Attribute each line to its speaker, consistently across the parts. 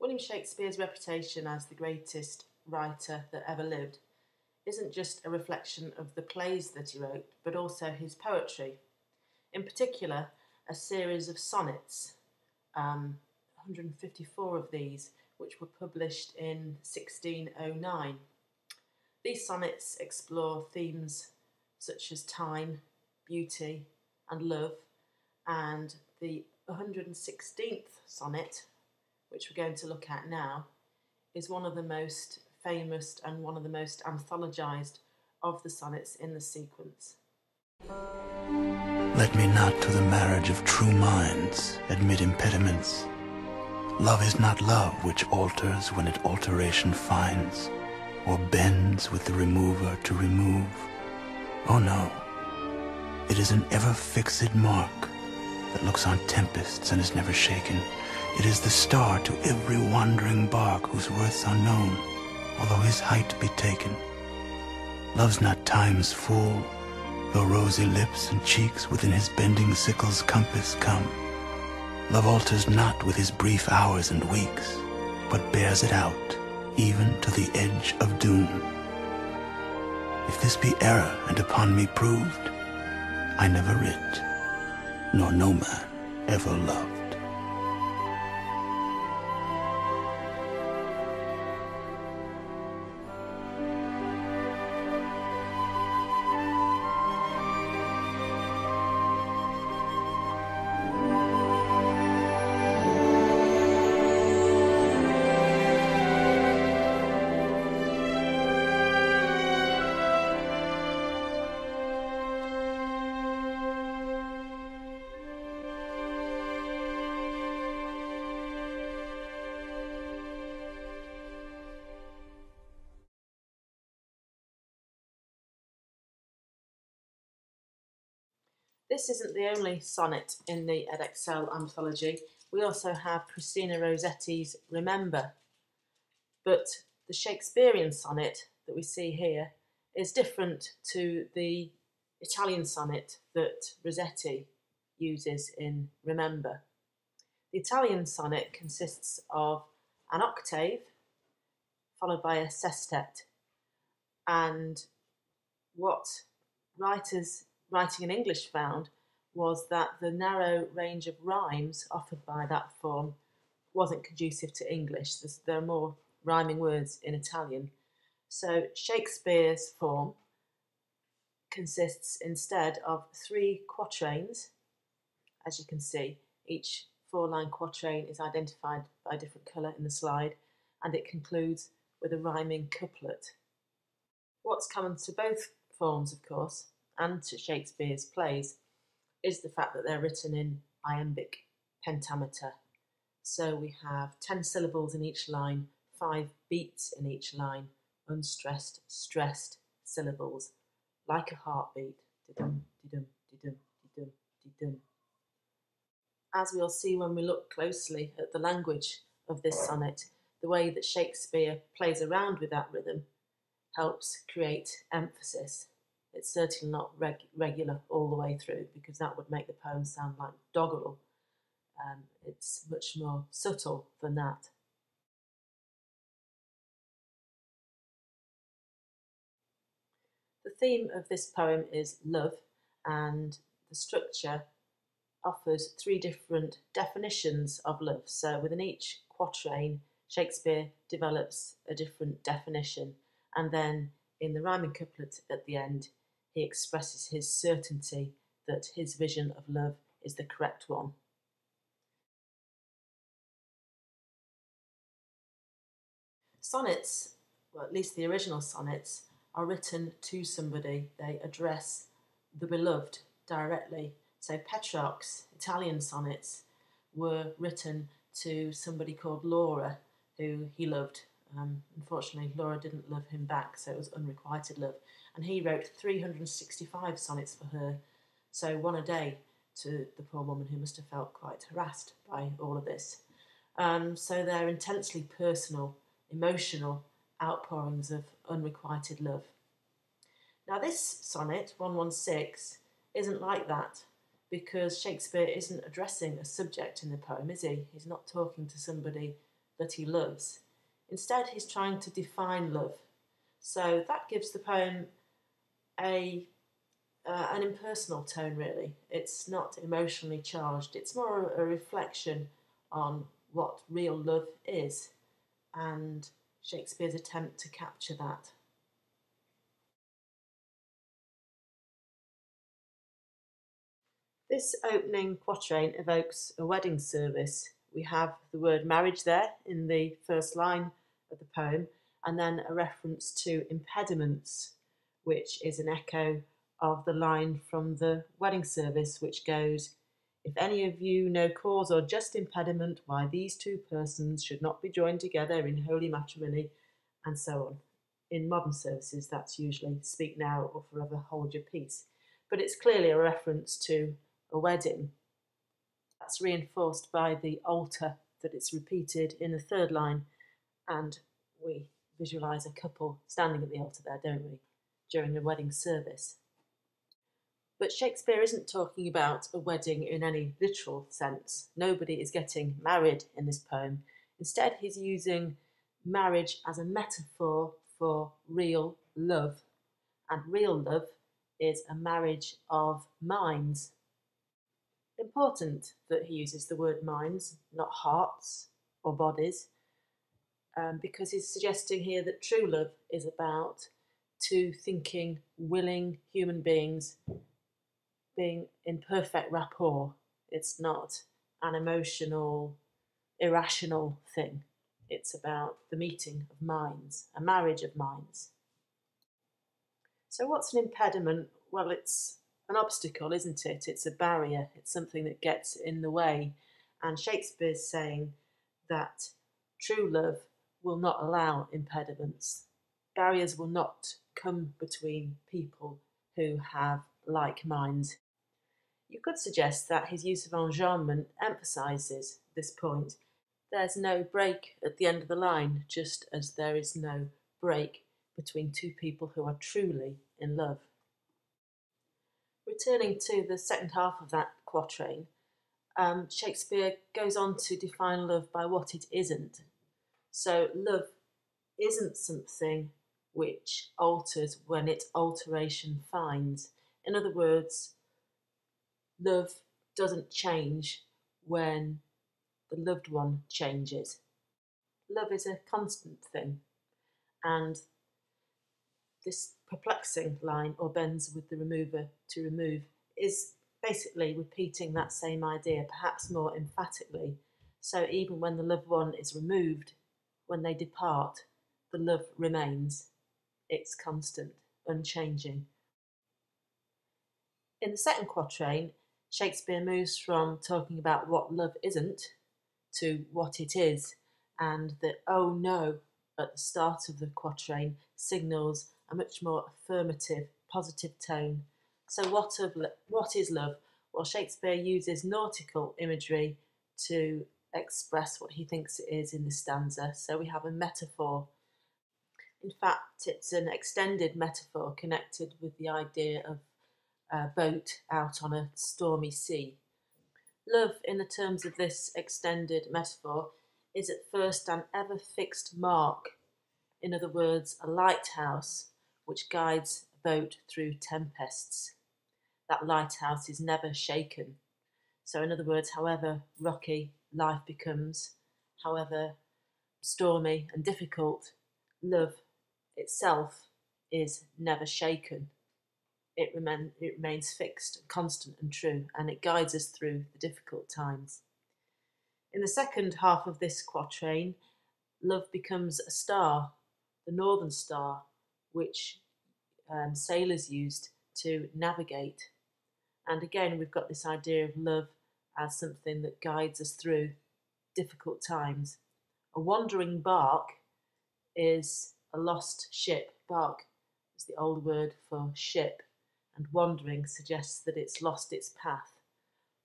Speaker 1: William Shakespeare's reputation as the greatest writer that ever lived isn't just a reflection of the plays that he wrote, but also his poetry. In particular, a series of sonnets, 154 of these, which were published in 1609. These sonnets explore themes such as time, beauty, and love, and the 116th sonnet, which we're going to look at now, is one of the most famous and one of the most anthologised of the sonnets in the sequence.
Speaker 2: Let me not to the marriage of true minds admit impediments. Love is not love which alters when it alteration finds, or bends with the remover to remove. Oh no, it is an ever-fixed mark that looks on tempests and is never shaken. It is the star to every wandering bark whose worth's unknown, although his height be taken. Love's not time's fool, though rosy lips and cheeks within his bending sickle's compass come. Love alters not with his brief hours and weeks, but bears it out, even to the edge of doom. If this be error and upon me proved, I never writ, nor no man ever loved.
Speaker 1: This isn't the only sonnet in the Edexcel anthology. We also have Christina Rossetti's Remember. But the Shakespearean sonnet that we see here is different to the Italian sonnet that Rossetti uses in Remember. The Italian sonnet consists of an octave followed by a sestet, and what writers writing in English found was that the narrow range of rhymes offered by that form wasn't conducive to English. There are more rhyming words in Italian. So Shakespeare's form consists instead of 3 quatrains. As you can see, each 4-line quatrain is identified by a different colour in the slide, and it concludes with a rhyming couplet. What's common to both forms, of course, and to Shakespeare's plays, is the fact that they're written in iambic pentameter. So we have 10 syllables in each line, 5 beats in each line, unstressed, stressed syllables, like a heartbeat. Di-dum, di-dum, di-dum, di-dum, di-dum. As we'll see when we look closely at the language of this sonnet, the way that Shakespeare plays around with that rhythm helps create emphasis. It's certainly not regular all the way through, because that would make the poem sound like doggerel. It's much more subtle than that. The theme of this poem is love, and the structure offers 3 different definitions of love. So within each quatrain, Shakespeare develops a different definition, and then in the rhyming couplet at the end, he expresses his certainty that his vision of love is the correct one. Sonnets, well, at least the original sonnets, are written to somebody. They address the beloved directly. So Petrarch's Italian sonnets were written to somebody called Laura, who he loved. Unfortunately, Laura didn't love him back, so it was unrequited love. And he wrote 365 sonnets for her, so one a day, to the poor woman who must have felt quite harassed by all of this. So they're intensely personal, emotional outpourings of unrequited love. Now this sonnet, 116, isn't like that, because Shakespeare isn't addressing a subject in the poem, is he? He's not talking to somebody that he loves. Instead, he's trying to define love. So that gives the poem an impersonal tone, really. It's not emotionally charged. It's more a reflection on what real love is, and Shakespeare's attempt to capture that. This opening quatrain evokes a wedding service. We have the word marriage there in the first line of the poem, and then a reference to impediments, which is an echo of the line from the wedding service, which goes, "If any of you know cause or just impediment why these two persons should not be joined together in holy matrimony," and so on. In modern services, that's usually speak now or forever hold your peace. But it's clearly a reference to a wedding. That's reinforced by the altar that it's repeated in the third line, and we visualise a couple standing at the altar there, don't we, during a wedding service. But Shakespeare isn't talking about a wedding in any literal sense. Nobody is getting married in this poem. Instead, he's using marriage as a metaphor for real love. And real love is a marriage of minds. Important that he uses the word minds, not hearts or bodies, because he's suggesting here that true love is about two thinking, willing human beings being in perfect rapport. It's not an emotional, irrational thing. It's about the meeting of minds, a marriage of minds. So what's an impediment? Well, it's an obstacle, isn't it? It's a barrier. It's something that gets in the way. And Shakespeare's saying that true love will not allow impediments. Barriers will not come between people who have like minds. You could suggest that his use of enjambment emphasises this point. There's no break at the end of the line, just as there is no break between two people who are truly in love. Returning to the second half of that quatrain, Shakespeare goes on to define love by what it isn't. So love isn't something which alters when its alteration finds. In other words, love doesn't change when the loved one changes. Love is a constant thing, and this perplexing line, or bends with the remover to remove, is basically repeating that same idea, perhaps more emphatically. So even when the loved one is removed, when they depart, the love remains. It's constant, unchanging. In the second quatrain, Shakespeare moves from talking about what love isn't to what it is, and the "oh no" at the start of the quatrain signals a much more affirmative, positive tone. So what is love? Well, Shakespeare uses nautical imagery to express what he thinks it is in the stanza. So we have a metaphor. In fact, it's an extended metaphor connected with the idea of a boat out on a stormy sea. Love, in the terms of this extended metaphor, is at first an ever-fixed mark. In other words, a lighthouse which guides a boat through tempests. That lighthouse is never shaken. So in other words, however rocky life becomes, however stormy and difficult, love itself is never shaken. It remains fixed, constant and true, and it guides us through the difficult times. In the second half of this quatrain, love becomes a star, the northern star, which sailors used to navigate. And again, we've got this idea of love as something that guides us through difficult times. A wandering bark is a lost ship. Bark is the old word for ship, and wandering suggests that it's lost its path.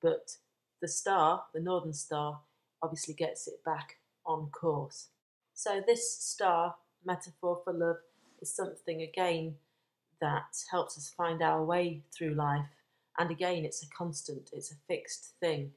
Speaker 1: But the star, the northern star, obviously gets it back on course. So this star metaphor for love is something, again, that helps us find our way through life. And again, it's a constant, it's a fixed thing.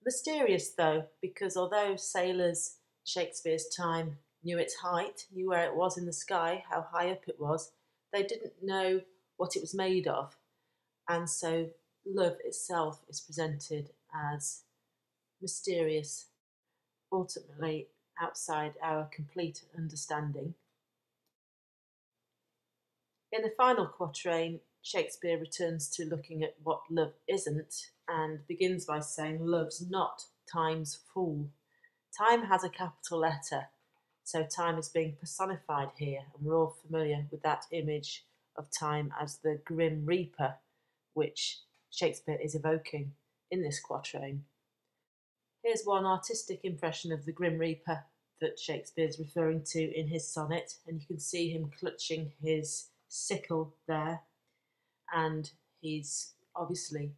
Speaker 1: Mysterious though, because although sailors in Shakespeare's time knew its height, knew where it was in the sky, how high up it was, they didn't know what it was made of. And so love itself is presented as mysterious, ultimately outside our complete understanding. In the final quatrain, Shakespeare returns to looking at what love isn't and begins by saying, "Love's not time's fool." Time has a capital letter, so time is being personified here, and we're all familiar with that image of time as the grim reaper, which Shakespeare is evoking in this quatrain. Here's one artistic impression of the grim reaper that Shakespeare is referring to in his sonnet, and you can see him clutching his sickle there, and he's obviously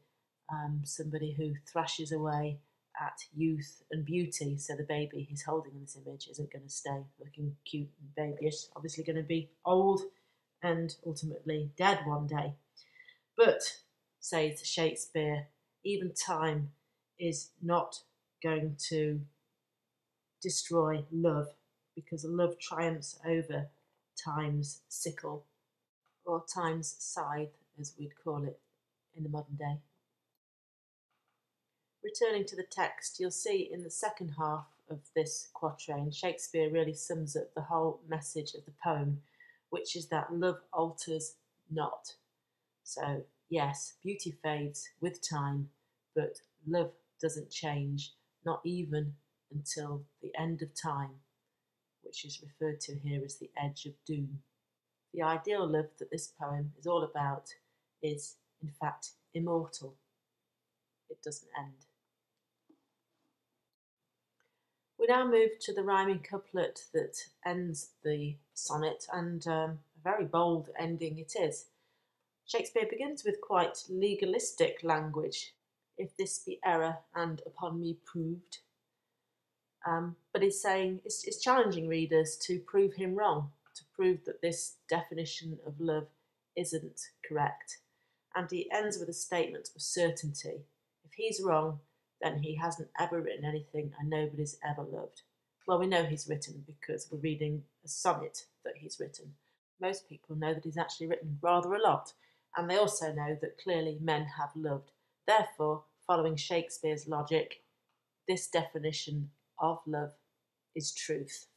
Speaker 1: somebody who thrashes away at youth and beauty, so the baby he's holding in this image isn't going to stay looking cute and babyish, obviously going to be old and ultimately dead one day. But, says Shakespeare, even time is not going to destroy love, because love triumphs over time's sickle, or time's scythe, as we'd call it in the modern day. Returning to the text, you'll see in the second half of this quatrain, Shakespeare really sums up the whole message of the poem, which is that love alters not. So, yes, beauty fades with time, but love doesn't change, not even until the end of time, which is referred to here as the edge of doom. The ideal love that this poem is all about is, in fact, immortal. It doesn't end. We now move to the rhyming couplet that ends the sonnet, and a very bold ending it is. Shakespeare begins with quite legalistic language. "If this be error and upon me proved," but he's saying, it's challenging readers to prove him wrong, to prove that this definition of love isn't correct. And he ends with a statement of certainty. If he's wrong, then he hasn't ever written anything and nobody's ever loved. Well, we know he's written because we're reading a sonnet that he's written. Most people know that he's actually written rather a lot, and they also know that clearly men have loved. Therefore, following Shakespeare's logic, this definition of love is truth.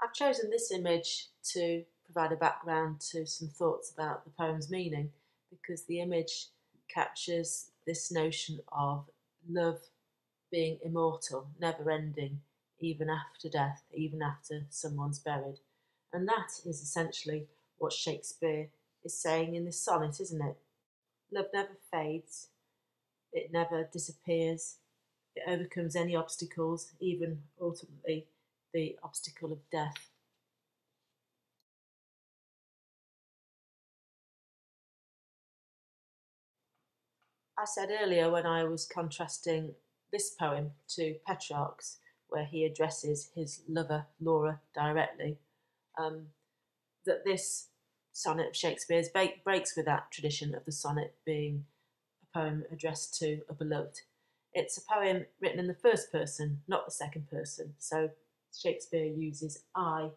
Speaker 1: I've chosen this image to provide a background to some thoughts about the poem's meaning, because the image captures this notion of love being immortal, never ending, even after death, even after someone's buried. And that is essentially what Shakespeare is saying in this sonnet, isn't it? Love never fades, it never disappears, it overcomes any obstacles, even ultimately the obstacle of death. I said earlier, when I was contrasting this poem to Petrarch's, where he addresses his lover Laura directly, that this sonnet of Shakespeare's breaks with that tradition of the sonnet being a poem addressed to a beloved. It's a poem written in the first person, not the second person. So Shakespeare uses I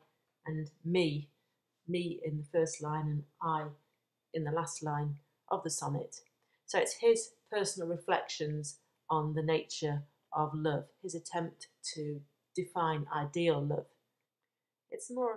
Speaker 1: and me in the first line and I in the last line of the sonnet. So it's his personal reflections on the nature of love, his attempt to define ideal love. It's more